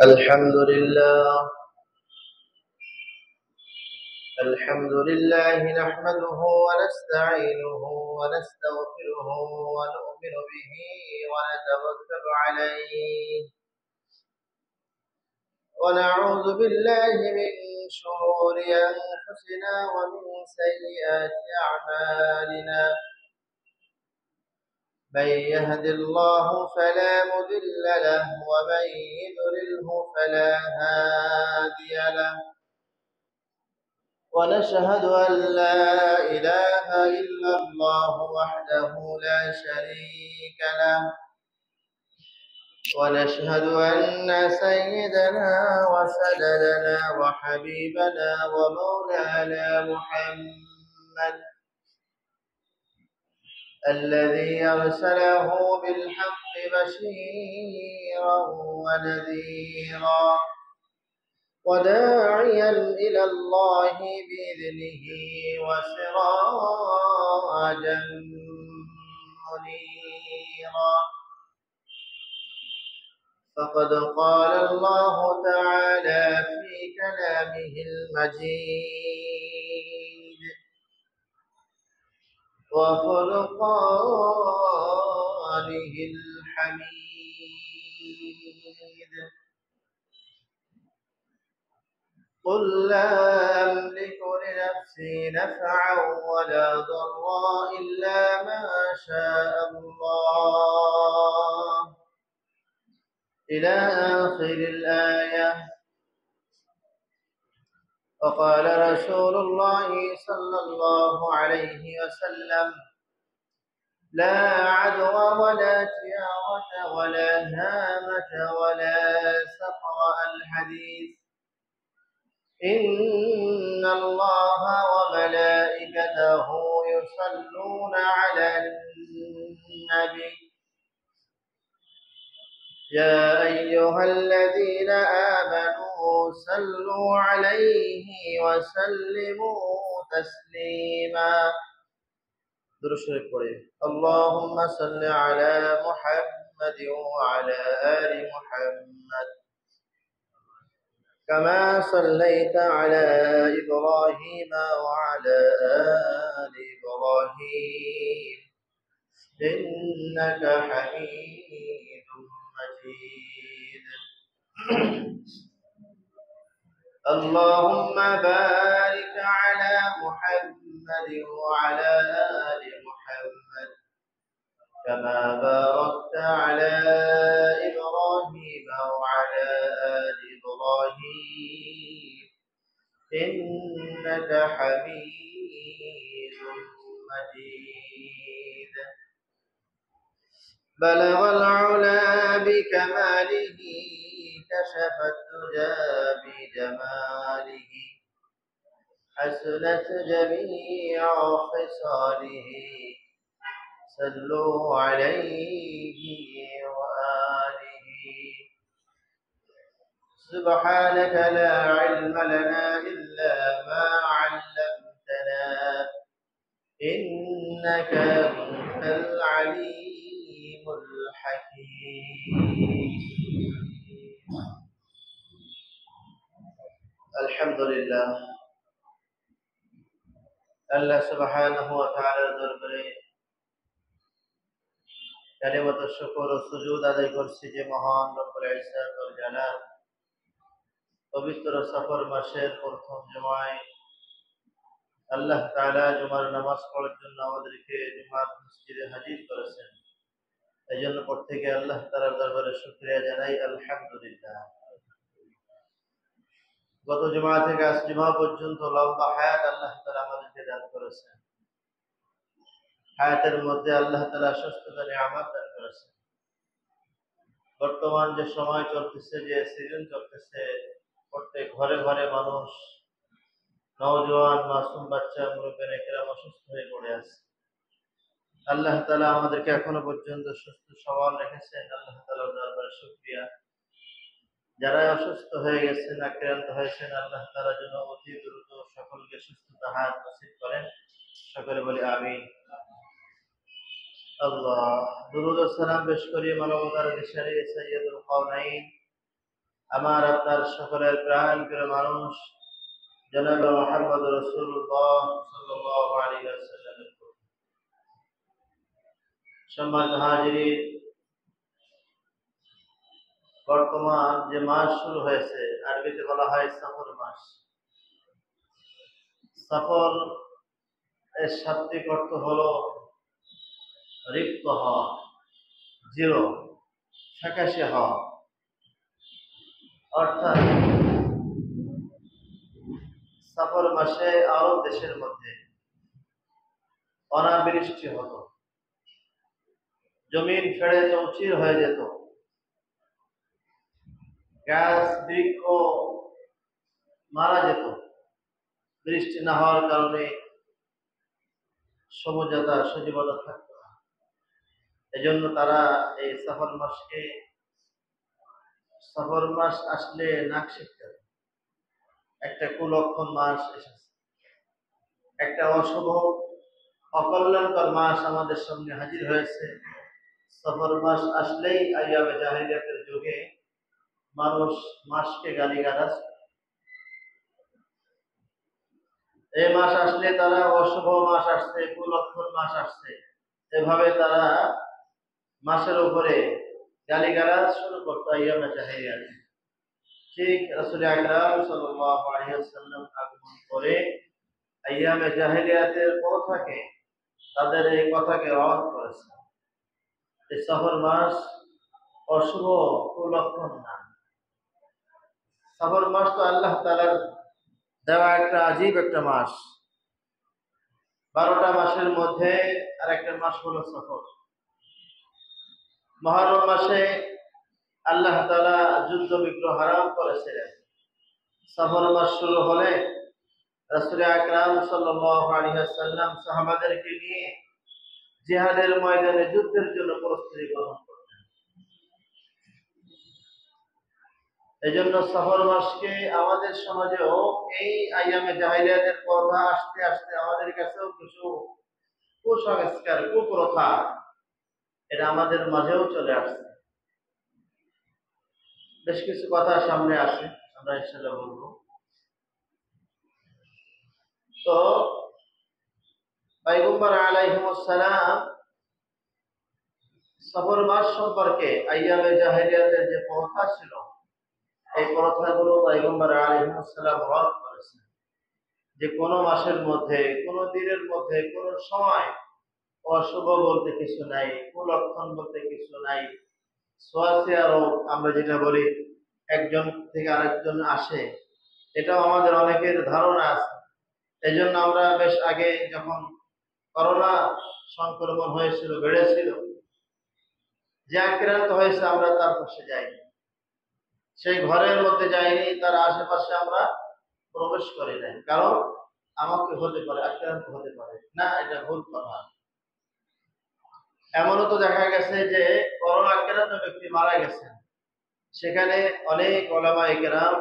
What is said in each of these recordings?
الحمد لله الحمد لله نحمده ونستعينه ونستغفره ونؤمن به ونتوكل عليه ونعوذ بالله من شرور أنفسنا ومن سيئات أعمالنا من يهد الله فلا مضل له ومن يضلله فلا هادي له ونشهد أن لا إله إلا الله وحده لا شريك له ونشهد أن سيدنا وسندنا وحبيبنا ومولانا محمد الذي أرسله بالحق بشيرا ونذيرا وداعيا إلى الله بإذنه وسراجا منيرا فقد قال الله تعالى في كلامه المجيد وفرقانه الحميد قل لا أملك لنفسي نفعا ولا ضرا إلا ما شاء الله إلى آخر الآية. وقال رسول الله صلى الله عليه وسلم لا عدوى ولا تيارة ولا هامة ولا سقر الحديث إن الله وملائكته يصلون على النبي يا أيها الذين آمنوا صلوا عليه وسلموا تسليما. درود شريف পড়ে اللهم صل على محمد وعلى آل محمد كما صليت على إبراهيم وعلى آل إبراهيم إنك حميد مجيد. اللهم بارك على محمد وعلى آل محمد كما باركت على إبراهيم وعلى آل إبراهيم إنك حميد مجيد. بلغ العلا بكماله كشف الدجى بجماله حسنت جميع خصاله صلوا عليه وآله. سبحانك لا علم لنا إلا ما علمتنا إنك أنت العليم الحكيم. الحمد لله আল্লাহ সুবহানাহু ওয়া তাআলার দরবারে কালিমাত শুকর ও সুজুদ আদায় করছি যে মহান রব্বুল ইজ্জত ওয়াল জালাল পবিত্র সফর মাসের প্রথম জুমায় আল্লাহ তাআলা জুমার নামাজ পড়ার জন্য আমাদেরকে জুমার মসজিদে হাজির করেছেন। এজন্য প্রত্যেকে আল্লাহ তাআলার দরবারে শুকরিয়া জানাই আলহামদুলিল্লাহ। গত জুমা থেকে আজ জুমা পর্যন্ত লম্বা হায়াত আল্লাহ তাআলা আমাদেরকে দান করেছেন। হায়াতের মধ্যে আল্লাহ তাআলা সুস্থতা নিয়ামত দান করেছেন। বর্তমান যে সময় চলতেছে, যে সিজন চলতেছে, প্রত্যেক ঘরে ঘরে মানুষ, নওজোয়ান, মাসুম বাচ্চা, মুরব্বিরা কেরাম অসুস্থ হয়ে পড়ে আছে। আল্লাহ তাআলা আমাদেরকে এখনো পর্যন্ত সুস্থ সবল রেখেছেন। আল্লাহ তাআলার দরবারে শুকরিয়া। যারা অসুস্থ হয়ে গেছেন, আক্রান্ত হয়েছেন, আল্লাহ তাআলা যেন অতি দ্রুত সকলকে সুস্থতা হাত নসিব করেন। সকলে বলি আমিন। আল্লাহ দুরূদ ও সালাম পেশ করি মানবতার দিশারি সাইয়্যিদুল কাওনাইন আমার আপনার সকলের প্রাণ প্রিয় মানুষ জনাব মুহাম্মদ রাসূলুল্লাহ সাল্লাল্লাহু আলাইহি ওয়াসাল্লামের উপর। সম্মানিত হাজিরিন, বর্তমান যে মাস শুরু হয়েছে আরবিতে বলা হয় সফর মাস। সফর এর শাব্দিক অর্থ হলো রিক্ত হওয়া, জিরো, ফ্যাকাশে হওয়া। অর্থাৎ সফর মাসে আরব দেশের মধ্যে অনাবৃষ্টি হতো, জমিন ফেড়ে চৌচির হয়ে যেত, গাছ বৃক্ষ মারা যেত বৃষ্টি না হওয়ার কারণে। সবুজতা সজীবতা থাকতো না। এজন্য তারা এই সফর মাস আসলে নাক শিখতে হবে। একটা কুলক্ষণ মাস এসেছে, একটা অশুভ অকল্যাণকর মাস আমাদের সামনে হাজির হয়েছে। সফর মাস আসলেই আইয়ামে জাহিলিয়াতের যুগে মানুষ মাসকে গালিগালাজ, এই মাস আসলে তারা অশুভ মাস আসছে, কুলক্ষণ মাস আসছে, এভাবে তারা মাসের উপরে গালিগালাজ শুরু করতো আইয়ামে জাহিলিয়াত। ঠিক রাসূল আকরাম সাল্লাল্লাহু আলাইহি ওয়াসাল্লাম আগমন করে আইয়ামে জাহিলিয়াতের প্রথাকে, তাদের এই কথাকে রদ করেছে। এই সফর মাস অশুভ কুলক্ষণ না। সফর মাস তো আল্লাহ তাআলার দেওয়া একটা আজীব একটা মাস। 12টা মাসের মধ্যে আর একটা মাস হলো সফর। মুহররম মাসে আল্লাহ তাআলা যুদ্ধ বিগ্রহ হারাম করেছিলেন। সফর মাস শুরু হলে রাসূল আকরাম সাল্লাল্লাহু আলাইহি ওয়াসাল্লাম সাহাবাদেরকে নিয়ে জিহাদের ময়দানে যুদ্ধের জন্য প্রস্তুতি গ্রহণ করতেন। এজন্য সফর মাসকে আমাদের সমাজেও এই আইয়ামে জাহিলিয়াতের কথা আস্তে আস্তে আমাদের কাছেও কিছু কুসংস্কার, কুপ্রথা, এটা আমাদের মাঝেও চলে আসছে। বেশ কিছু কথা সামনে আসে, আমরা ইনশাআল্লাহ বলবো। তো পয়গম্বর আলাইহিস সালাম সফর মাস সম্পর্কে আইয়ামে জাহিলিয়াতের যে প্রথা ছিল, এই প্রথাগুলো পয়গম্বর আলাইহিস সালাম রদ করেছেন। যে কোনো মাসের মধ্যে, কোনো দিনের মধ্যে, কোনো সময় অশুভ বলতে কিছু নাই, কুলক্ষণ বলতে কিছু নাই। ছোঁয়াচে রোগ আমরা যেটা বলি, একজন থেকে আরেকজন আসে, এটাও আমাদের অনেকের ধারণা আছে। এই জন্য আমরা বেশ আগে যখন করোনা সংক্রমণ হয়েছিল, বেড়েছিল, যে আক্রান্ত হয়েছে আমরা তার পাশে যাইনি, সেই ঘরের মধ্যে যাইনি, তার আশেপাশে আমরা প্রবেশ করি নাই, কারণ আমাকে হতে পারে, আক্রান্ত হতে পারে। না, এটা ভুল কথা। এমনও তো দেখা গেছে যে করোনা আক্রান্ত ব্যক্তি মারা গেছেন, সেখানে অনেক ওলামায়ে কেরাম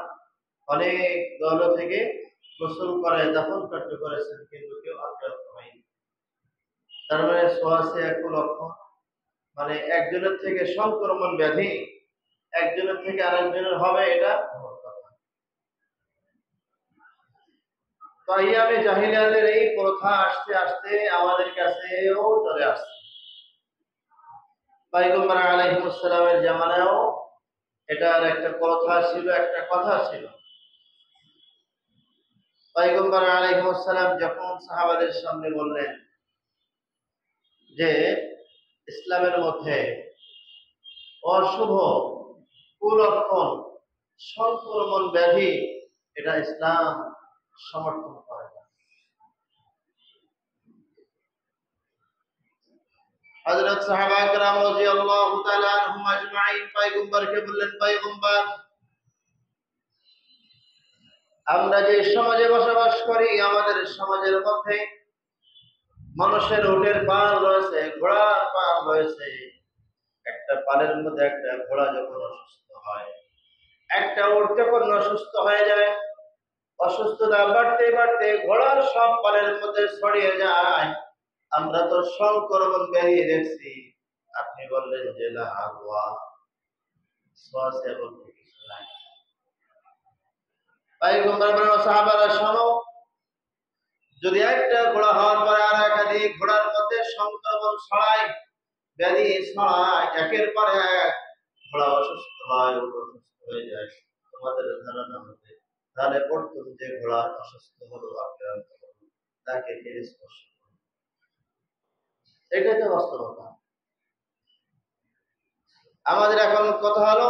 অনেক দল থেকে গোসল করে দাফন কার্য করেছেন, কিন্তু কেউ আক্রান্ত হয়নি। তার মানে ছোঁয়াচে এক লক্ষণ, মানে একজনের থেকে সংক্রমণ ব্যাধি একজনের থেকে আরেকজনের হবে, এটা ভুল কথা। তো আইয়ামে জাহিলিয়াতের এই প্রথা আস্তে আস্তে আমাদের কাছেও চলে আসছে। পয়গম্বর আলাইহিস সালামের জামানায়ও এটার একটা প্রথা ছিল, একটা কথা ছিল। পয়গম্বর আলাইহিস সালাম যখন সাহাবাদের সামনে বললেন যে ইসলামের মধ্যে অশুভ কুলক্ষণ সংক্রমণ ব্যাধি, এটা ইসলাম সমর্থন করে না। হযরত সাহাবা کرام রাদিয়াল্লাহু তাআলা আনহুম আজমাইন পয়গম্বরকে বললেন, পয়গম্বর, আমরা যে সমাজে বসবাস করি, আমাদের সমাজের মধ্যে মানুষের উটের পাল রয়েছে, ঘোড়ার পাল রয়েছে। একটা পালের মধ্যে একটা ঘোড়া যখন অসুস্থ হয়, একটা উট যখন অসুস্থ হয়ে যায়, অসুস্থতা বাড়তে বাড়তে ঘোড়ার সব পালের মধ্যে ছড়িয়ে যায়। আমরা তো সংক্রমণ ব্যাধি দেখছি, আপনি বললেন যে লা আদওয়া, শ্বাসে বলতে কিছু নাই। পয়গম্বর বলেন সাহাবারা শোনো, যদি একটা ঘোড়া হওয়ার পরে আর একাধিক ঘোড়ার মধ্যে সংক্রমণ ছড়ায়, ব্যাধি ছড়ায়, একের পর এক ঘোড়া অসুস্থ হয়, অসুস্থ হয়ে যায়, তোমাদের ধারণা মতে তাহলে প্রথম যে ঘোড়া অসুস্থ হলো, আক্রান্ত হলো, তাকে কে স্পর্শ করবে? এটাই তো বাস্তবতা। আমাদের এখন কথা হলো,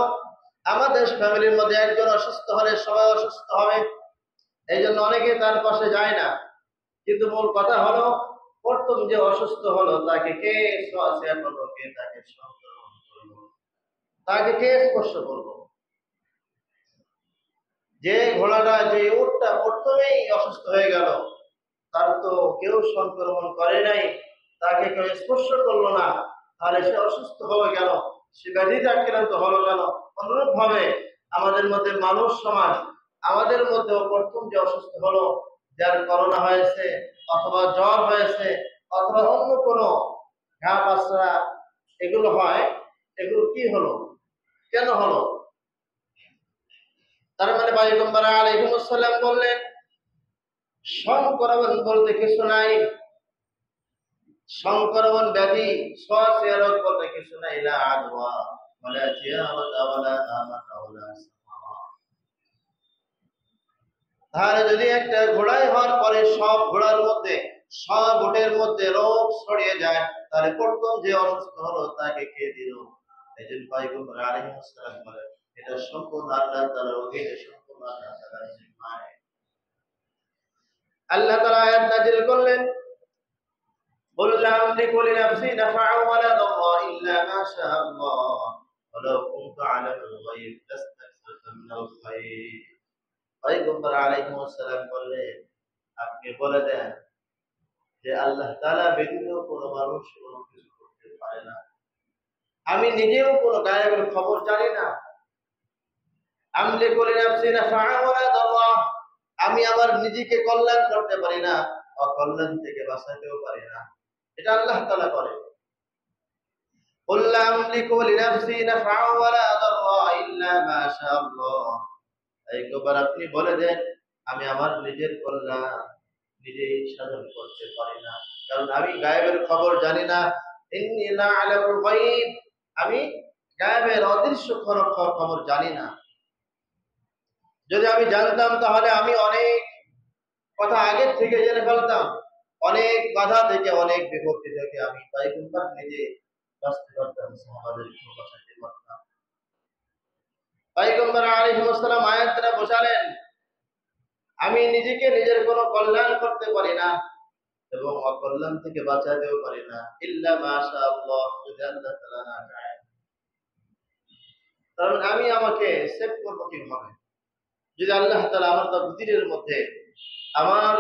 আমাদের ফ্যামিলির মধ্যে একজন অসুস্থ হলে সবাই অসুস্থ হবে, এই জন্য অনেকে তার পাশে যায় না। কিন্তু মূল কথা হলো, প্রথম যে অসুস্থ হলো তাকে কে ছোঁয়াছুঁয়া করলো, কে তাকে সংক্রমণ করলো, তাকে কে স্পর্শ করলো? যে ঘোড়াটা, যে উটটা প্রথমেই অসুস্থ হয়ে গেল, তার তো কেউ সংক্রমণ করে নাই, তাকে কেউ স্পর্শ করলো না, তাহলে সে অসুস্থ হয়ে গেল, সে ব্যাধিতে আক্রান্ত হলো কেন? অনুরূপ ভাবে আমাদের মধ্যে মানুষ সমাজ, আমাদের মধ্যে প্রথম যে অসুস্থ হলো, যার করোনা হয়েছে অথবা জ্বর হয়েছে অথবা অন্য কোনো ঘা পাসরা এগুলো হয়, এগুলো কি হলো, কেন হলো? তার মানে পয়গম্বর আলাইহিস সালাম বললেন সংক্রমণ বলতে কিছু নাই, সংক্রমণ ব্যাধি শ্বাসের রোগ বলতে কিছু নাই, লা আদওয়া ওয়ালা জিয়ারাতা ওয়ালা আমাতা ওয়ালা সাফা। তাহলে যদি একটা ঘোড়ায় হওয়ার পরে সব ঘোড়ার মধ্যে, সব উটের মধ্যে রোগ ছড়িয়ে যায়, তাহলে প্রথম যে অসুস্থ হলো তাকে কে দিল? এই জন্য পয়গম্বর আলাইহিস সালাম বলেন এটা সম্পূর্ণ আল্লাহ তাআলার অধীনে, সম্পূর্ণ আল্লাহ তাআলার জিম্মায়। আল্লাহ তাআলা আয়াত নাযিল করলেন, قل لا أملك لنفسي نفعا ولا ضرا إلا ما شاء الله ولو كنت أعلم الغيب لاستكثرت من الخير। পয়গম্বর আলাইহিস সালাম বললেন, আপনি বলে দেন যে আল্লাহ তাআলা ব্যতীত কোনো মানুষ কোনো কিছু করতে পারে না। আমি নিজেও কোনো গায়েবের খবর জানি না। আমলিকু লিনাফসি নাফআ ওয়ালা দাররা, আমি আমার নিজেকে কল্যাণ করতে পারি না, অকল্যাণ থেকে বাঁচাতেও পারি না, এটা আল্লাহ তাআলা করে। قل لا أملك لنفسي نفعا ولا ضرا إلا ما شاء الله। একবার আপনি বলে দেন আমি আমার নিজের কল্যাণ নিজেই সাধন করতে পারি না, কারণ আমি গায়েবের খবর জানি না। ইন্নী লা আ'লামুল গায়ব, আমি গায়েবের অদৃশ্য খবর জানি না। যদি আমি জানতাম তাহলে আমি অনেক কথা আগে থেকে জেনে ফেলতাম, অনেক বাধা থেকে, অনেক বিপত্তি থেকে আমি পয়গম্বর নিজে বাঁচতে পারতাম, সাহাবাদেরকে বাঁচাতে পারতাম। পয়গম্বর আলাইহিস সালাম আয়াত দ্বারা বোঝালেন আমি নিজেকে নিজের কোনো কল্যাণ করতে পারি না এবং অকল্যাণ থেকে বাঁচাতেও পারি না, ইল্লা মাশা আল্লাহ, যদি আল্লাহ তাআলা না চায়। কারণ আমি আমাকে সেভ করব কিভাবে? যদি আল্লাহ তাআলা আমার তাকদীরের মধ্যে, আমার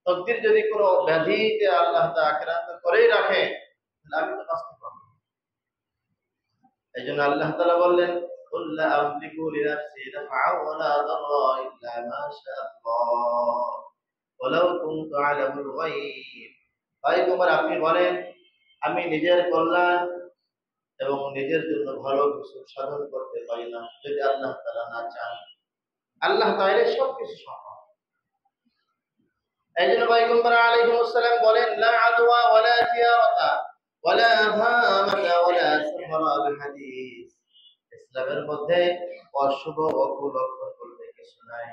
তাকদীর যদি কোনো ব্যাধিতে আল্লাহ তাআলা আক্রান্ত করেই রাখে, তাহলে আমি তো বাঁচতে পারবো না। এইজন্য আল্লাহ তাআলা বললেন قل لا أملك لنفسي نفعا ولا ضرا إلا ما شاء الله ولو كنت أعلم الغيب। পয়গম্বর আপনি বলেন আমি নিজের কল্যাণ এবং নিজের জন্য ভালো কিছু সাধন করতে পারি না, যদি আল্লাহ তাআলা না চান। আল্লাহ তাআলা সবকিছু সম্ভব। এইজন্য পয়গম্বর আলাইহিস সালাম বলেন লা আদওয়া ওয়ালা জিয়ারাতা ওয়ালা হামাতা ওয়ালা সাফরা আল হাদিস। ইসলামের মধ্যে অশুভ অকুলক্ষণ বলতে কিছু নাই।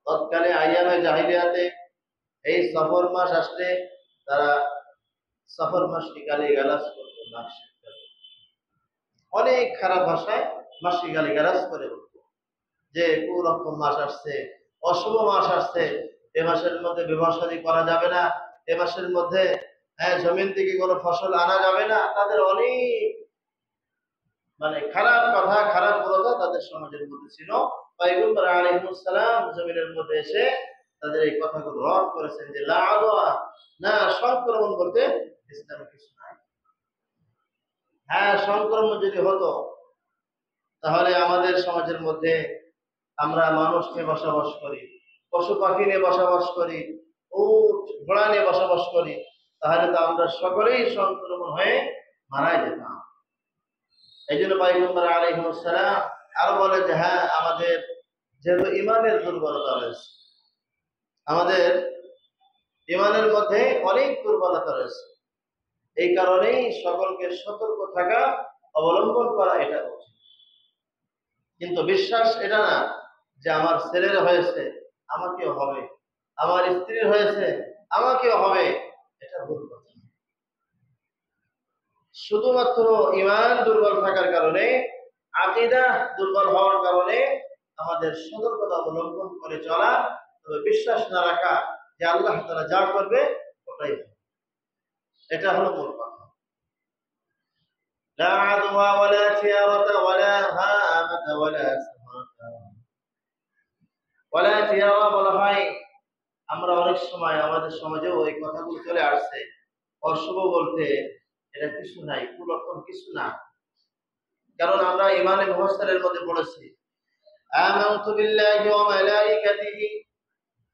তৎকালে আইয়ামে জাহিলিয়াতে এই সফর মাস আসলে তারা সফর মাসকে গালিগালাজ করত, অনেক খারাপ ভাষায় মাসকে গালিগালাজ করে বলতো যে কুরকম মাস আসছে, অশুভ মাস আসছে, এ মাসের মধ্যে বিবাহ শাদী করা যাবে না, এ মাসের মধ্যে জমিন থেকে কোনো ফসল আনা যাবে না। তাদের অনেক মানে খারাপ কথা, খারাপ প্রথা তাদের সমাজের মধ্যে ছিল। পয়গম্বর আলাইহিস সালাম জমিনের মধ্যে এসে তাদের এই কথাগুলো রদ করেছেন যে লা আদওয়া, না সংক্রমণ বলতে ইসলামে কিছু নাই। হ্যাঁ, সংক্রমণ যদি হতো তাহলে আমাদের সমাজের মধ্যে আমরা মানুষ নিয়ে বসবাস করি, পশু পাখি নিয়ে বসবাস করি, উট ঘোড়া নিয়ে বসবাস করি, তাহলে তো আমরা সকলেই সংক্রমণ হয়ে মারা যেতাম। এই জন্য পয়গম্বর আলাইহিস সালাম আরো বলে যে হ্যাঁ, আমাদের যেহেতু ইমানের দুর্বলতা রয়েছে, আমাদের ইমানের মধ্যে অনেক দুর্বলতা রয়েছে, এই কারণেই সকলকে সতর্ক থাকা, অবলম্বন করা এটা উচিত। কিন্তু বিশ্বাস এটা না যে আমার ছেলের হয়েছে আমাকেও হবে, আমার স্ত্রীর হয়েছে আমাকেও হবে, এটা ভুল কথা। শুধুমাত্র ইমান দুর্বল থাকার কারণে, আকীদা দুর্বল হওয়ার কারণে আমাদের সতর্কতা অবলম্বন করে চলা, তবে বিশ্বাস না রাখা যে আল্লাহ তাআলা যা করবে ওটাই হবে, এটা হলো মূল কথা। লা আদওয়া ওয়ালা থিয়ারাতা ওয়ালা হামাতা ওয়ালা সামাতা ওয়ালা থিয়ারা বলা হয়। আমরা অনেক সময় আমাদের সমাজেও এই কথাগুলো চলে আসছে, অশুভ বলতে এটা কিছু নাই, কুলক্ষণ কিছু না। কারণ আমরা ইমানে মুফাসসালের মধ্যে পড়েছি, আমানতু বিল্লাহি ওয়া মালাইকাতিহি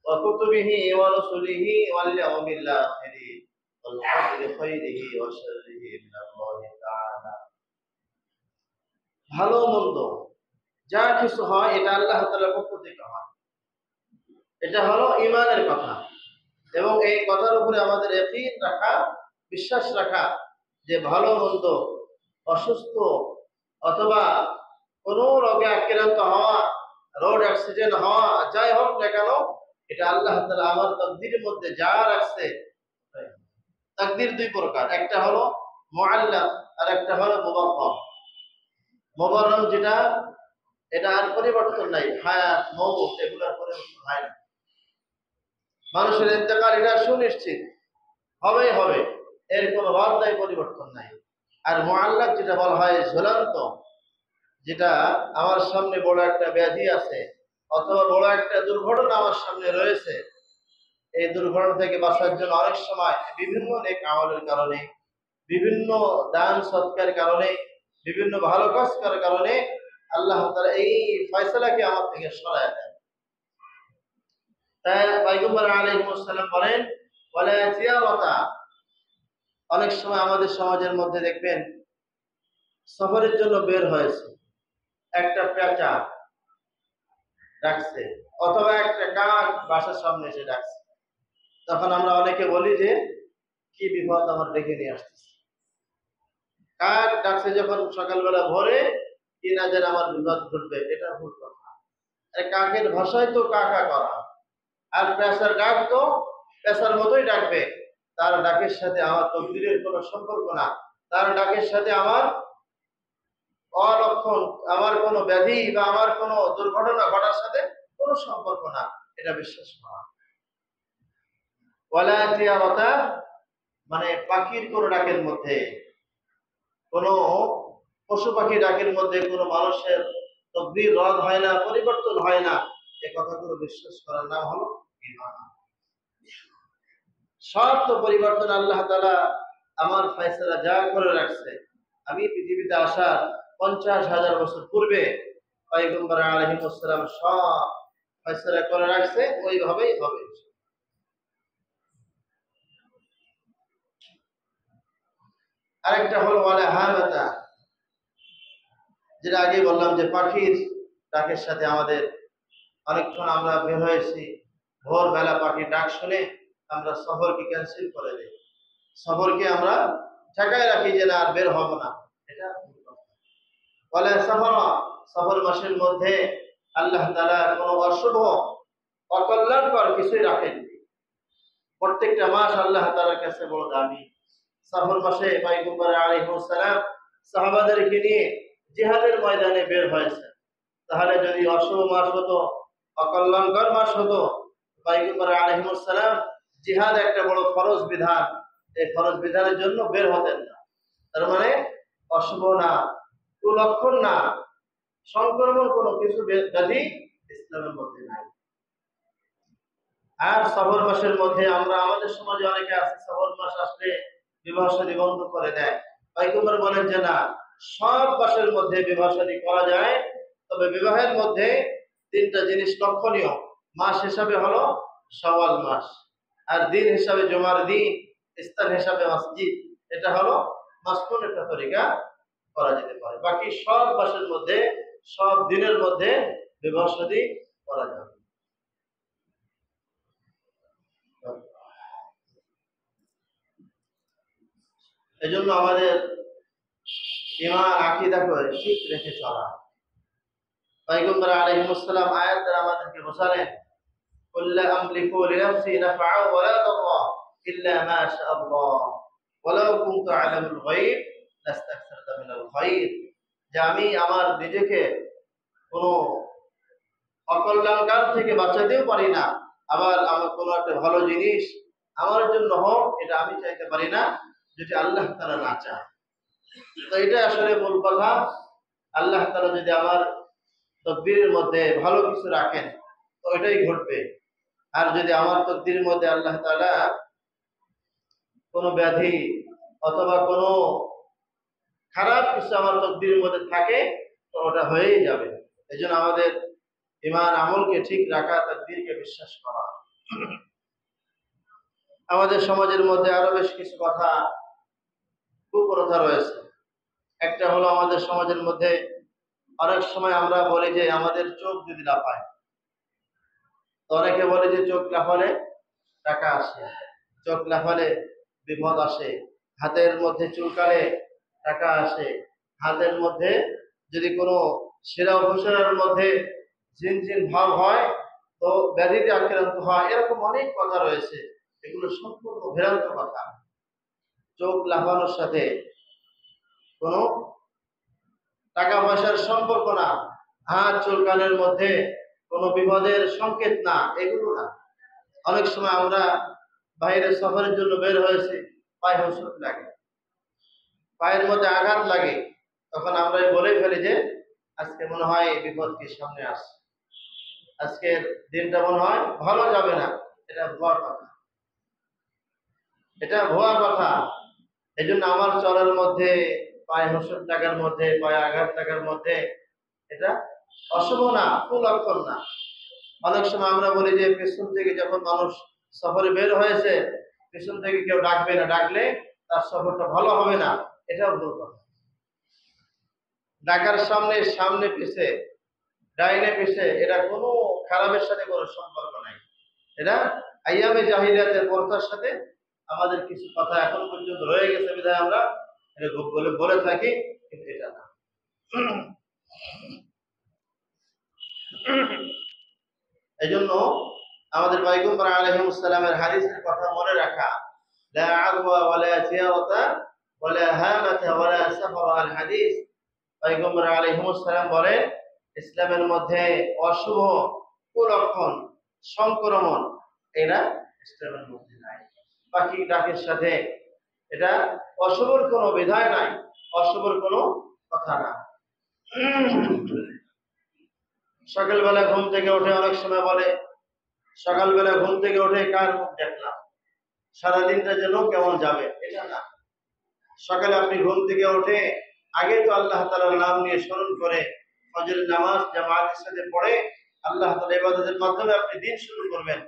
ওয়া কুতুবিহি ওয়া রাসূলিহি ওয়াল ইয়াউমিল আখির ওয়াল কদরি খাইরিহি ওয়া শাররিহি মিনাল্লাহি তাআলা। ভালো মন্দ যা কিছু হয় এটা আল্লাহ তাআলার পক্ষ থেকে হয়, এটা হলো ইমানের কথা। এবং এই কথার উপরে আমাদের ইয়াকিন রাখা, বিশ্বাস রাখা যে ভালো মন্দ, অসুস্থ অথবা কোনো রোগে আক্রান্ত হওয়া, রোড অ্যাক্সিডেন্ট হওয়া, যাই হোক না কেন, এটা আল্লাহ তাআলা আমার তাকদীরের মধ্যে যা রাখছে। তাকদীর দুই প্রকার, একটা হলো মুআল্লাক আর একটা হলো মুবাররাম। মুবাররাম যেটা, এটা আর পরিবর্তন নাই, হায়াত মওত এগুলোর পরিবর্তন হয় না। মানুষের ইন্তেকাল এটা সুনিশ্চিত, হবেই হবে, এর কোনো রদ নাই, পরিবর্তন নাই। আর মুআল্লাক যেটা বলা হয় ঝুলন্ত, যেটা আমার সামনে বড় একটা ব্যাধি আছে অথবা বড় একটা দুর্ঘটনা আমার সামনে রয়েছে, এই দুর্ঘটনা থেকে বাঁচার জন্য অনেক সময় বিভিন্ন নেক আমলের কারণে, বিভিন্ন দান সৎকারের কারণে, বিভিন্ন ভালো কাজ করার কারণে আল্লাহ তাআলা এই ফয়সালাকে আমার থেকে সরায় দেন। তাই পয়গম্বর আলাইহিস সালাম বলেন ওয়ালা থিয়ারাতা। অনেক সময় আমাদের সমাজের মধ্যে দেখবেন সফরের জন্য বের হয়েছে, একটা পেঁচা ডাকছে অথবা একটা কাক বাসার সামনে এসে ডাকছে, তখন আমরা অনেকে বলি যে কি বিপদ আমার ডেকে নিয়ে আসতেছে। কাক ডাকছে যখন সকালবেলা ভোরে, কি না যেন আমার বিপদ ঘটবে, এটা ভুল কথা। কাকের ভাষায় তো কাকা করা, আর পেঁচার ডাক তো পেঁচার মতোই ডাকবে, তার ডাকের সাথে আমার তকদীরের কোনো সম্পর্ক না, তার ডাকের সাথে আমার অলক্ষণ, আমার কোনো ব্যাধি বা আমার কোনো দুর্ঘটনা ঘটার সাথে কোনো সম্পর্ক না, এটা বিশ্বাস করা। ওয়ালা থিয়ারাতা মানে পাখির কোনো ডাকের মধ্যে, কোনো পশু পাখি ডাকের মধ্যে কোনো মানুষের তকদীর রদ হয় না, পরিবর্তন হয় না, এই কথাগুলো বিশ্বাস করার নাম হলো ঈমান। সব তো পরিবর্তন আল্লাহ তাআলা আমার ফয়সালা যা করে রাখছে, আমি পৃথিবীতে আসার 50,000 বছর পূর্বে পয়গম্বর আলাইহিস সালাম সব ফয়সালা করে রাখছে, ওইভাবেই হবে। আরেকটা হলো ওয়ালা হামাতা, যেটা আগে বললাম যে পাখির ডাকের সাথে আমাদের, অনেকক্ষণ আমরা বের হয়েছি, ভোরবেলা পাখির ডাক শুনে আমরা সফরকে ক্যান্সেল করে দিই, সফরকে আমরা ঠেকায় রাখি যে না আর বের হব না, এটা বলে সফর মাসের মধ্যে আল্লাহ তাআলা কোনো অশুভ অকল্যাণকর কিছুই রাখেননি। প্রত্যেকটা মাস আল্লাহ তাআলার কাছে বড় দামি। সফর মাসে পয়গম্বর আলাইহিস সালাম সাহাবাদেরকে নিয়ে জিহাদের ময়দানে বের হয়েছে, তাহলে যদি অশুভ মাস হতো, অকল্যাণকর মাস হতো, পয়গম্বর আলাইহিস সালাম জিহাদ একটা বড় ফরজ বিধান, এই ফরজ বিধানের জন্য বের হতেন না। তার মানে অশুভ না, কুলক্ষণ না, সংক্রমণ কোনো কিছু ব্যাধি ইসলামের মধ্যে নাই। আর সফর মাসের মধ্যে আমরা আমাদের সমাজে অনেকে আছে, সফর মাস আসলে বিবাহ শাদী বন্ধ করে দেয়। পয়গম্বর বলেন যে না, সব মাসের মধ্যে বিবাহ শাদী করা যায়, তবে বিবাহের মধ্যে তিনটা জিনিস লক্ষণীয় মাস হিসাবে হলো শাওয়াল মাস, আর দিন হিসাবে জুমার দিন, স্থান হিসাবে মসজিদ, এটা হলো মাসনুন একটা তরিকা করা যেতে পারে। বাকি সব মাসের মধ্যে, সব দিনের মধ্যে বিবাহ শাদী করা যাবে। এই জন্য আমাদের ঈমান আকীদা করে ঠিক রেখে চলা। পয়গম্বর আলাইহিস সালাম আয়াত দ্বারা আমাদেরকে বোঝালেন, কুল লা আমলিকু লিনাফসি নাফআ ওয়া লা দাররা ইল্লা মা শাআল্লাহ ওয়ালাউ কুনতু আ'লামুল গায়ব লাস্তাকসারতু মিনাল খায়র। যে আমি আমার নিজেকে কোনো অকল্যাণকার থেকে বাঁচাতেও পারি না, আবার আমার কোনো একটা ভালো জিনিস আমার জন্য হোক এটা আমি চাইতে পারি না যদি আল্লাহ তাআলা না চায়। তো এটা আসলে মূল কথা। আল্লাহ তাআলা যদি আমার তকদিরের মধ্যে ভালো কিছু রাখেন তো এটাই ঘটবে। আর যদি আমার তকদিরের মধ্যে আল্লাহ তাআলা কোনো ব্যাধি অথবা কোনো খারাপ কিছু আমার তকদিরের মধ্যে থাকে তো ওটা হয়েই যাবে। এই জন্য আমাদের ঈমান আমলকে ঠিক রাখা, তকদিরকে বিশ্বাস করা। আমাদের সমাজের মধ্যে আরো বেশ কিছু কথা, কুপ্রথা রয়েছে। একটা হলো আমাদের সমাজের মধ্যে অনেক সময় আমরা বলি যে আমাদের চোখ যদি লাফায়, তো অনেকে বলে যে চোখ লাফালে টাকা আসে, চোখ লাফালে বিপদ আসে, হাতের মধ্যে চুলকালে টাকা আসে, হাতের মধ্যে যদি কোনো শিরা উপশিরার মধ্যে ঝিনঝিন ভাব হয় তো ব্যাধিতে আক্রান্ত হয়। এরকম অনেক কথা রয়েছে, এগুলো সম্পূর্ণ ভ্রান্ত কথা। চোখ লাফানোর সাথে কোনো টাকা পয়সার সম্পর্ক না, হাত চুলকানের মধ্যে কোনো বিপদের সংকেত না, এগুলো না। অনেক সময় আমরা বাইরে সফরের জন্য বের হয়েছি, পায়ে হোঁচট লাগে, পায়ের মধ্যে আঘাত লাগে, তখন আমরা বলে ফেলি যে আজকে মনে হয় এই বিপদ কি সামনে আসছে, আজকের দিনটা মনে হয় ভালো যাবে না। এটা ভুয়া কথা, এটা ভুয়া কথা। এই জন্য আমার চলার মধ্যে, পায়ে হোঁচট লাগার মধ্যে, পায়ে আঘাত লাগার মধ্যে এটা অশুভ না, কুলক্ষণ না। অনেক সময় আমরা বলি যে পেছন থেকে যখন মানুষ সফরে বের হয়েছে, পেছন থেকে কেউ ডাকবে না, ডাকলে তার সফরটা ভালো হবে না, এটাও ভুল কথা। ডাকার সামনে, সামনে পিছে, ডাইনে পিছে, এটা কোনো খারাপের সাথে কোনো সম্পর্ক নাই। এটা আইয়ামে জাহিলিয়াতের প্রথার সাথে আমাদের কিছু কথা এখন পর্যন্ত রয়ে গেছে বিধায় আমরা এটা বলে থাকি, কিন্তু এটা না। এই জন্য আমাদের পয়গম্বর আলাইহিস সালামের হাদিসের কথা মনে রাখা, লা আদওয়া ওয়ালা জিয়ারাতা ওয়ালা হামাতা ওয়ালা সাফারা আল হাদিস। পয়গম্বর আলাইহিস সালাম বলেন, ইসলামের মধ্যে অশুভ, কুলক্ষণ, সংক্রমণ এরা ইসলামের মধ্যে নাই। বাকি ডাকের সাথে এটা অশুভর কোনো বিধায় নাই, অশুভর কোনো কথা না। সকালবেলা ঘুম থেকে উঠে অনেক সময় বলে, সকালবেলা ঘুম থেকে উঠে কার মুখ দেখলাম, সারাদিনটা যেন কেমন যাবে, এটা না। সকালে আপনি ঘুম থেকে উঠে আগে তো আল্লাহ তাআলার নাম নিয়ে স্মরণ করে ফজরের নামাজ জামাতের সাথে পড়ে আল্লাহ তাআলার ইবাদতের মাধ্যমে আপনি দিন শুরু করবেন,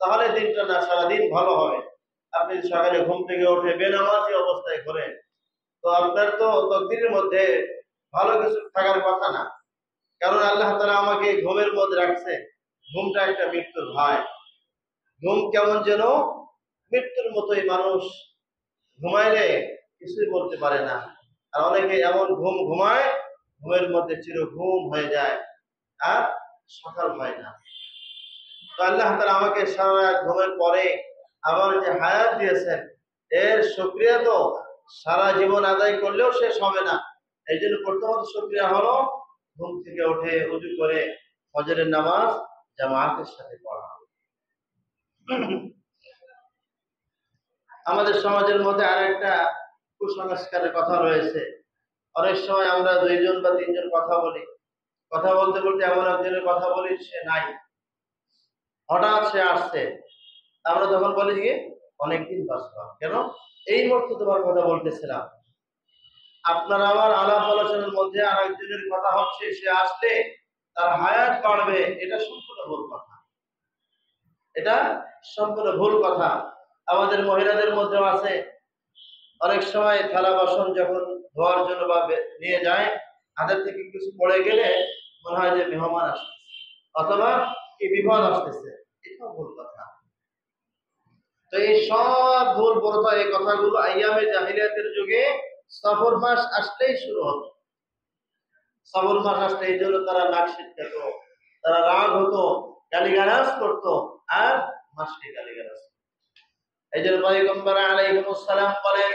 তাহলে দিনটা না সারাদিন ভালো হবে। আপনি সকালে ঘুম থেকে উঠে বেনামাজি অবস্থায় করেন তো আপনার তো তকদিরের মধ্যে ভালো কিছু থাকার কথা না। কারণ আল্লাহ তাআলা আমাকে ঘুমের মধ্যে রাখছে, ঘুমটা একটা মৃত্যুর ভয়। ঘুম কেমন যেন মৃত্যুর মতোই, মানুষ ঘুমাইলে কিছুই বলতে পারে না। আর অনেকে এমন ঘুম ঘুমায়, ঘুমের মধ্যে চির ঘুম হয়ে যায় আর সকাল হয় না। তো আল্লাহ তাআলা আমাকে সারা রাত ঘুমের পরে আবার যে হায়াত দিয়েছেন, এর শুকরিয়া তো সারা জীবন আদায় করলেও শেষ হবে না। এই জন্য প্রথমত শুকরিয়া হলো ঘুম থেকে উঠে ওযু করে ফজরের নামাজ জামাতের সাথে পড়া। আমাদের সমাজের মধ্যে আরেকটা কুসংস্কারের কথা রয়েছে। অনেক সময় আমরা দুইজন বা তিনজন কথা বলি, কথা বলতে বলতে এমন একজনের কথা বলি সে নাই, হঠাৎ সে আসছে, আমরা তখন বলি যে অনেকদিন বাঁচলাম, কেন এই মুহূর্তে তোমার কথা বলতেছিলাম। আপনার আমার আলাপ আলোচনার মধ্যে আরেকজনের কথা হচ্ছে, সে আসলে তার হায়াত বাড়বে, এটা সম্পূর্ণ ভুল কথা। এটা সম্পূর্ণ ভুল কথা। আমাদের মহিলাদের মধ্যেও আছে, অনেক সময় থালা বাসন যখন ধোয়ার জন্য বা নিয়ে যায়, হাতের থেকে কিছু পড়ে গেলে মনে হয় যে মেহমান আসতেছে অথবা কি বিপদ আসতেছে। এটাও ভুল কথা। তো এই সব ভুল প্রথা, এই কথাগুলো আইয়ামে জাহিলিয়াতের যুগে সফর মাস আসলেই শুরু হতো। সফর মাস আসলে এই জন্য তারা নাক ছিটকাত, তারা রাগ হতো, গালিগালাজ করতো, আর মাসকে গালিগালাজ। এই জন্য পয়গম্বর আলাইহিস সালাম বলেন,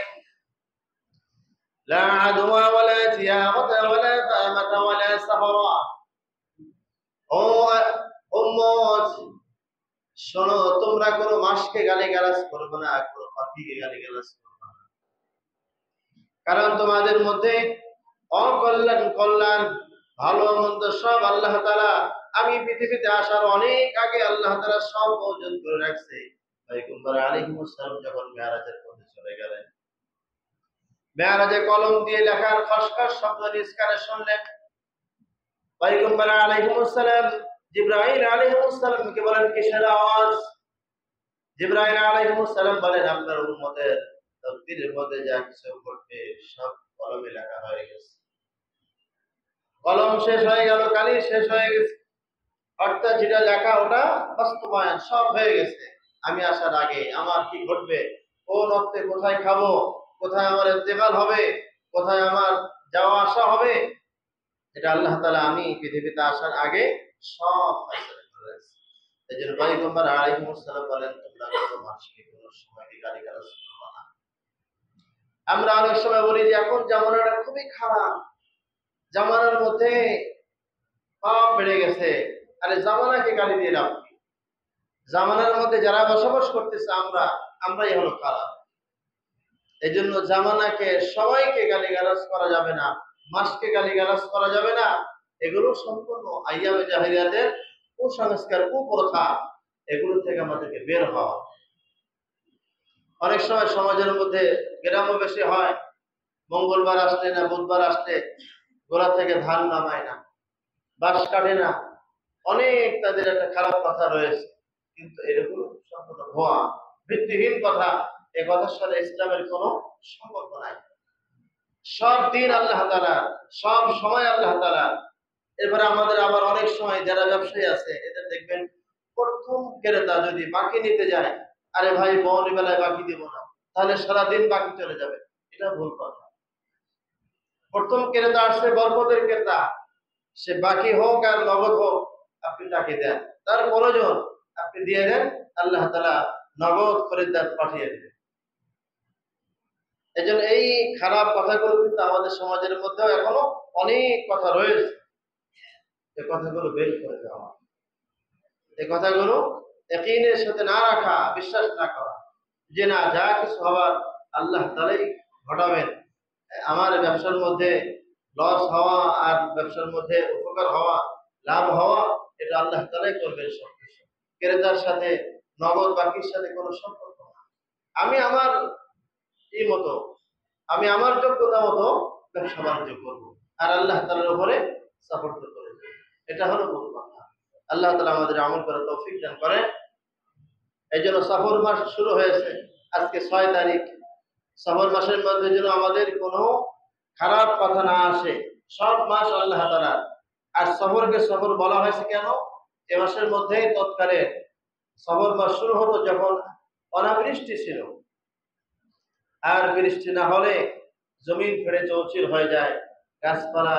লা আদওয়া ওয়ালা জিয়ারাতা ওয়ালা ফামাতা ওয়ালা সাহরা। ও উম্মত, শোনো, তোমরা কোনো মাসকে গালিগালাজ করবে না, কোনো পাখিকে গালিগালাজ করবে না। কারণ তোমাদের মধ্যে অকল্যাণ কল্যাণ ভালো মন্দ সব আল্লাহ তাআলা, আমি পৃথিবীতে আসার অনেক আগে আল্লাহ তাআলা সব মওজুদ করে রাখছে। পয়গম্বর আলাইহিস সালাম যখন মেরাজের পথে চলে গেলেন, মেরাজে কলম দিয়ে লেখার খসখস শব্দ নিজ কানে শুনলেন। পয়গম্বর আলাইহিস সালাম জিবরাইল আলাইহিস সালামকে বলেন, কিসের আওয়াজ? জিবরাইল আলাইহিস সালাম বলেন, আপনার উম্মতের তাকদীরের মধ্যে যা কিছু ঘটবে সব কলমে লেখা হয়ে গেছে। কলম শেষ হয়ে গেল, কালি শেষ হয়ে গেছে, অর্থাৎ যেটা লেখা ওটা বাস্তবায়ন সব হয়ে গেছে। আমি আসার আগে আমার কি ঘটবে, কোন অর্থে কোথায় খাবো, কোথায় আমার ইন্তেকাল হবে, কোথায় আমার যাওয়া আসা হবে, এটা আল্লাহ তাআলা আমি পৃথিবীতে আসার আগে সব ফয়সালা করে রাখছে। এই জন্য পয়গম্বর আলাইহিস সালাম বলেন, তোমরা কোনো মানুষকে কোনো সময় গালিগালাজ করবে না। আমরা অনেক সময় বলি যে এখন জামানাটা খুবই খারাপ, জামানার মধ্যে পাপ বেড়ে গেছে। আরে জামানাকে গালি দিয়ে লাভ কি? জামানার মধ্যে যারা বসবাস করতেছে আমরাই হলো খারাপ। এই জন্য জামানাকে সবাইকে গালিগালাজ করা যাবে না, মাসকে গালিগালাজ করা যাবে না। এগুলো সম্পূর্ণ আইয়ামে জাহিলিয়াতের কুসংস্কার, কুপ্রথা। এগুলো থেকে আমাদেরকে বের হওয়া। অনেক সময় সমাজের মধ্যে গ্রামও বেশি হয়, মঙ্গলবার আসলে না বুধবার আসলে গোড়া থেকে ধান নামায় না, বাঁশ কাটে না, অনেক তাদের একটা খারাপ কথা রয়েছে। কিন্তু এগুলো সম্পূর্ণ ভুয়া, ভিত্তিহীন কথা। এই কথার সাথে ইসলামের কোনো সম্পর্ক নাই। সব দিন আল্লাহ তাআলা, সব সময় আল্লাহ তাআলা। এরপরে আমাদের আবার অনেক সময় যারা ব্যবসায়ী আছে, এদের দেখবেন প্রথম ক্রেতা যদি বাকি নিতে যায়, আরে ভাই বউনি বেলায় বাকি দিব না, তাহলে সারাদিন বাকি চলে যাবে। এটা ভুল কথা। প্রথম ক্রেতা আসছে বরকতের ক্রেতা, সে বাকি হোক আর নগদ হোক, আপনি তাকে দেন, তার প্রয়োজন আপনি দিয়ে দেন, আল্লাহ তাআলা নগদ খরিদ্দার পাঠিয়ে দেবেন। এজন্য এই খারাপ কথাগুলো কিন্তু আমাদের সমাজের মধ্যেও এখনো অনেক কথা রয়েছে। এই কথাগুলো বের করে দেওয়া, এই কথাগুলো ইয়াকিনের সাথে না রাখা, বিশ্বাস না করা যে না, যা কিছু হওয়ার আল্লাহ তাআলাই ঘটাবেন। আমার ব্যবসার মধ্যে লস হওয়া আর ব্যবসার মধ্যে উপকার হওয়া, লাভ হওয়া, এটা আল্লাহ তাআলাই করবেন সবকিছু। ক্রেতার সাথে নগদ বাকির সাথে কোনো সম্পর্ক না। আমি আমার এই মতো, আমি আমার যোগ্যতা মতো ব্যবসা বাণিজ্য করবো, আর আল্লাহ তাআলার উপরে সাপোর্ট করে দেব। এটা হলো মূল কথা। আল্লাহ তাআলা আমাদের আমল করার তৌফিক দান করেন। এই জন্য সফর মাস শুরু হয়েছে আজকে 6 তারিখ। সফর মাসের মধ্যে যেন আমাদের কোনো খারাপ কথা না আসে। সব মাস আল্লাহ তাআলা। আর সফরকে সফর বলা হয়েছে কেন? এ মাসের মধ্যেই তৎকালে সফর মাস শুরু হতো যখন অনাবৃষ্টি ছিল, আর বৃষ্টি না হলে জমিন ফেটে চৌচির হয়ে যায়, গাছপালা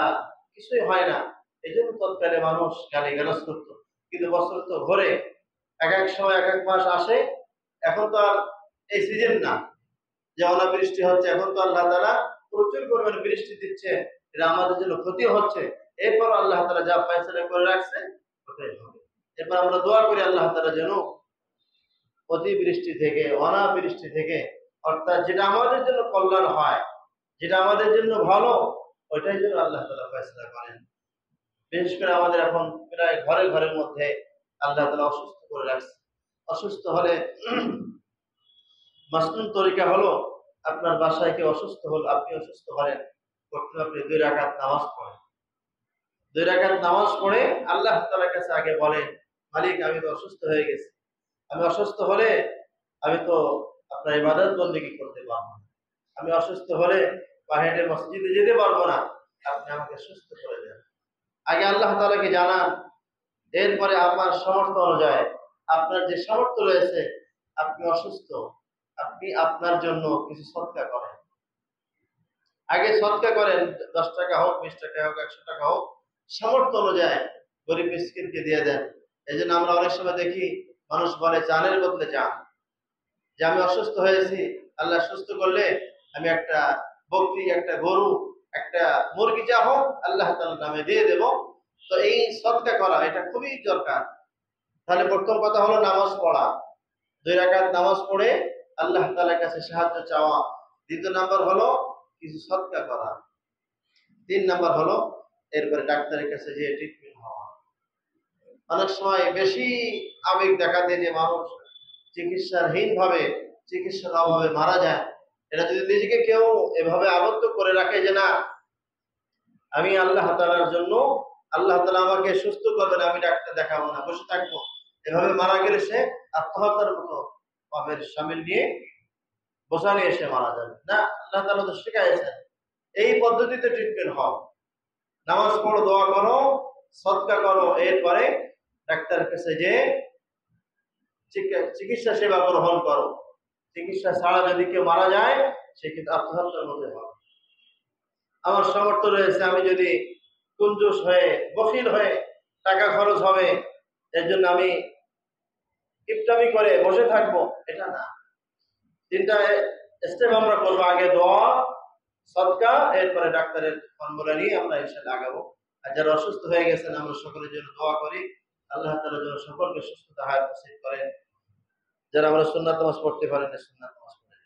কিছুই হয় না। এই জন্য তৎকালে মানুষ গালিগালাজ করতো। কিন্তু বছর তো ঘোরে, এক এক সময় এক এক মাস আসে। এখন তো আর এই সিজন না যে অনাবৃষ্টি হচ্ছে, এখন তো আল্লাহ তাআলা প্রচুর পরিমাণে বৃষ্টি দিচ্ছে, এটা আমাদের জন্য ক্ষতি হচ্ছে। এরপর আল্লাহ তাআলা যা ফয়সালা করে রাখছে ওটাই হবে। এরপর আমরা দোয়া করি আল্লাহ তাআলা যেন অতিবৃষ্টি থেকে, অনাবৃষ্টি থেকে, অর্থাৎ যেটা আমাদের জন্য কল্যাণ হয়, যেটা আমাদের জন্য ভালো, ওইটাই যেন আল্লাহ তাআলা ফয়সালা করেন। বিশেষ করে আমাদের এখন প্রায় ঘরে ঘরের মধ্যে আল্লাহ তাআলা অসুস্থ করে রাখছে। অসুস্থ হলে মাসনুন তরিকা হলো, আপনার বাসায় কেউ অসুস্থ হল, আপনি অসুস্থ হলেন, প্রথমে আপনি 2 রাকাত নামাজ পড়েন। 2 রাকাত নামাজ পড়ে আল্লাহ তাআলার কাছে আগে বলেন, মালিক আমি তো অসুস্থ হয়ে গেছি, আমি অসুস্থ হলে আমি তো আপনার ইবাদত বন্দেগী করতে পারবো না। আমি অসুস্থ হলে বাহিরে মসজিদে যেতে পারবো না। আপনি আমাকে সুস্থ করে দেন। আগে আল্লাহ তাআলাকে জানান, এরপরে আপনার সামর্থ্য অনুযায়ী, আপনার যে সামর্থ্য রয়েছে, আপনি অসুস্থ, আপনি আপনার জন্য কিছু সদকা করেন। আগে সদকা করেন, 10 টাকা হোক, 20 টাকা হোক, 100 টাকা হোক, সামর্থ্য অনুযায়ী গরিব মিসকিনকে দিয়ে দেন। এই জন্য আমরা অনেক সময় দেখি মানুষ বলে জানের বদলে জান, যে আমি অসুস্থ হয়েছি, আল্লাহ সুস্থ করলে আমি একটা বকরি, একটা গরু, একটা মুরগি যা হোক আল্লাহ তাআলার নামে দিয়ে দেব। তো এই সদকা করা এটা খুবই দরকার। তাহলে প্রথম কথা হলো নামাজ পড়া, 2 রাকাত নামাজ পড়ে আল্লাহ তাআলার কাছে সাহায্য চাওয়া। দ্বিতীয় নাম্বার হলো কিছু সদকা করা। 3 নাম্বার হলো এরপরে ডাক্তারের কাছে গিয়ে ট্রিটমেন্ট হওয়া। অনেক সময় বেশি আবেগ দেখা দিয়ে যে মানুষ চিকিৎসাহীন ভাবে, চিকিৎসার অভাবে মারা যায়, এটা যদি নিজেকে কেউ এভাবে আবদ্ধ করে রাখে যে না আমি আল্লাহ তাআলার জন্য, আল্লাহ তাআলা আমাকে সুস্থ করবেন, আমি ডাক্তার দেখাবো না, বসে থাকবো, এভাবে মারা গেলে সে আত্মহত্যার মতো পাপের শামিল নিয়ে বোঝা নিয়ে সে মারা যাবে না। আল্লাহ তাআলা তো শিখাইছেন এই পদ্ধতিতে ট্রিটমেন্ট হয়। নামাজ পড়ো, দোয়া করো, সদকা করো, এরপরে ডাক্তারের কাছে যে চিকিৎসা সেবা গ্রহণ করো। চিকিৎসা ছাড়া যদি কেউ মারা যায় সেক্ষেত্রে আত্মহত্যার মধ্যে হয়। আমার সামর্থ্য রয়েছে, আমি যদি কুঞ্জুস হয়ে, বখিল হয়ে, টাকা খরচ হবে এর জন্য আমি কিপটামি করে বসে থাকবো, এটা না। 3টা স্টেপ আমরা করবো, আগে দোয়া, সদকা, এরপরে ডাক্তারের ফর্মুলা নিয়ে আমরা ইনশাআল্লাহ আগাবো। আর যারা অসুস্থ হয়ে গেছেন আমরা সকলের জন্য দোয়া করি, আল্লাহ তাআলা যেন সকলকে সুস্থতা হায়াত নসিব করেন। যারা আমরা সুন্নাত নামাজ পড়তে পারেন না, সুন্নাত নামাজ পড়েন।